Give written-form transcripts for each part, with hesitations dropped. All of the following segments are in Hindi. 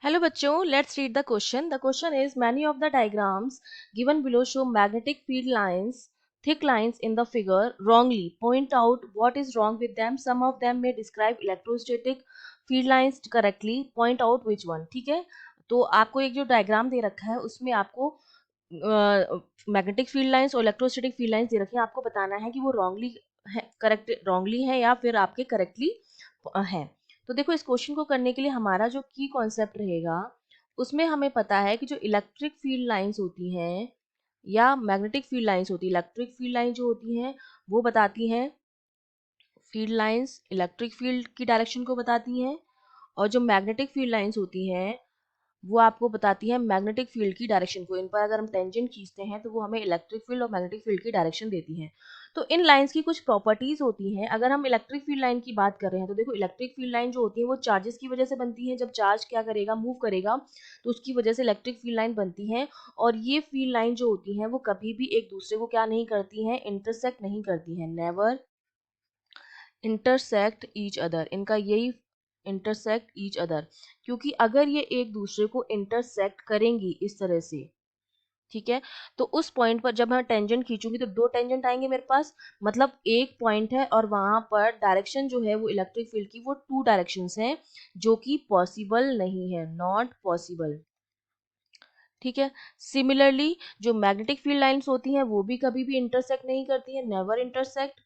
Hello बच्चों, let's read the question. The question is many of the diagrams given below show magnetic field lines, thick lines in the figure wrongly. Point out what is wrong with them. Some of them may describe electrostatic field lines correctly. Point out which one. ठीक है, तो आपको एक जो डायग्राम दे रखा है उसमें आपको मैग्नेटिक फील्ड लाइंस और इलेक्ट्रोस्टैटिक फील्ड लाइंस दे रखी है. आपको बताना है कि वो रॉन्गली है, करेक्ट रॉन्गली है या फिर आपके करेक्टली है. तो देखो, इस क्वेश्चन को करने के लिए हमारा जो की कॉन्सेप्ट रहेगा उसमें हमें पता है कि जो इलेक्ट्रिक फील्ड लाइंस होती हैं या मैग्नेटिक फील्ड लाइंस होती है, इलेक्ट्रिक फील्ड लाइन जो होती हैं वो बताती हैं फील्ड लाइंस इलेक्ट्रिक फील्ड की डायरेक्शन को बताती हैं, और जो मैग्नेटिक फील्ड लाइंस होती हैं वो आपको बताती है मैग्नेटिक फील्ड की डायरेक्शन को. इन पर अगर हम टेंजेंट खींचते हैं तो वो हमें इलेक्ट्रिक फील्ड और मैग्नेटिक फील्ड की डायरेक्शन देती हैं. तो इन लाइंस की कुछ प्रॉपर्टीज होती हैं. अगर हम इलेक्ट्रिक फील्ड लाइन की बात कर रहे हैं तो देखो, इलेक्ट्रिक फील्ड लाइन जो होती है वो चार्जेस की वजह से बनती है. जब चार्ज क्या करेगा, मूव करेगा, तो उसकी वजह से इलेक्ट्रिक फील्ड लाइन बनती है. और ये फील्ड लाइन जो होती है वो कभी भी एक दूसरे को क्या नहीं करती हैं, इंटरसेक्ट नहीं करती हैं. Never intersect each other. इनका यही इंटरसेक्ट ईच अदर, क्योंकि अगर ये एक दूसरे को इंटरसेक्ट करेंगी इस तरह से, ठीक है, तो उस पॉइंट पर जब मैं टेंजेंट खींचूंगी तो दो टेंजेंट आएंगे मेरे पास, मतलब एक पॉइंट है और वहां पर डायरेक्शन जो है वो इलेक्ट्रिक फील्ड की वो टू डायरेक्शंस हैं, जो कि पॉसिबल नहीं है, नॉट पॉसिबल. ठीक है. सिमिलरली जो मैग्नेटिक फील्ड लाइंस होती हैं वो भी कभी भी इंटरसेक्ट नहीं करती है, नेवर इंटरसेक्ट.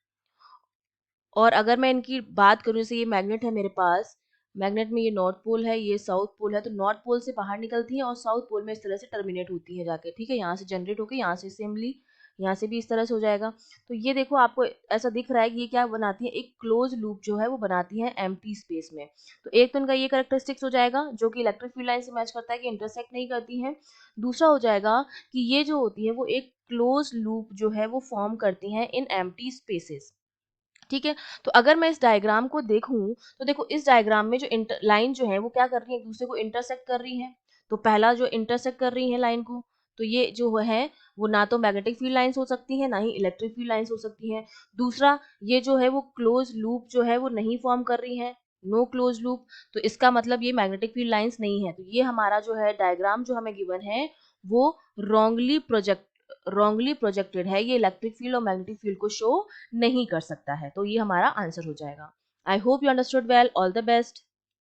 और अगर मैं इनकी बात करूं, जैसे ये मैग्नेट है मेरे पास, मैग्नेट में ये नॉर्थ पोल है, ये साउथ पोल है, तो नॉर्थ पोल से बाहर निकलती है और साउथ पोल में इस तरह से टर्मिनेट होती है जाके. ठीक है, यहाँ से जनरेट होकर यहाँ से असेंबली, यहाँ से भी इस तरह से हो जाएगा. तो ये देखो, आपको ऐसा दिख रहा है कि ये क्या बनाती है, एक क्लोज लूप जो है वो बनाती है एम्प्टी स्पेस में. तो एक तो इनका ये कैरेक्टरिस्टिक्स हो जाएगा जो कि इलेक्ट्रिक फील्ड लाइन से मैच करता है कि इंटरसेक्ट नहीं करती है. दूसरा हो जाएगा कि ये जो होती है वो एक क्लोज लूप जो है वो फॉर्म करती हैं इन एम्प्टी स्पेसेस. ठीक है. तो अगर मैं इस डायग्राम को देखूं तो देखो, इस डायग्राम में जो लाइन जो है वो क्या कर रही है, एक दूसरे को इंटरसेक्ट कर रही है. तो पहला जो इंटरसेक्ट कर रही है लाइन को, तो ये जो है वो ना तो मैग्नेटिक फील्ड लाइंस हो सकती है ना ही इलेक्ट्रिक फील्ड लाइंस हो सकती है. दूसरा, ये जो है वो क्लोज लूप जो है वो नहीं फॉर्म कर रही है, नो क्लोज लूप. तो इसका मतलब ये मैग्नेटिक फील्ड लाइंस नहीं है. तो ये हमारा जो है डायग्राम जो हमें गिवन है वो रॉन्गली प्रोजेक्ट रॉन्गली प्रोजेक्टेड है. ये इलेक्ट्रिक फील्ड और मैग्नेटिक फील्ड को शो नहीं कर सकता है. तो ये हमारा आंसर हो जाएगा. I hope you understood well. All the best.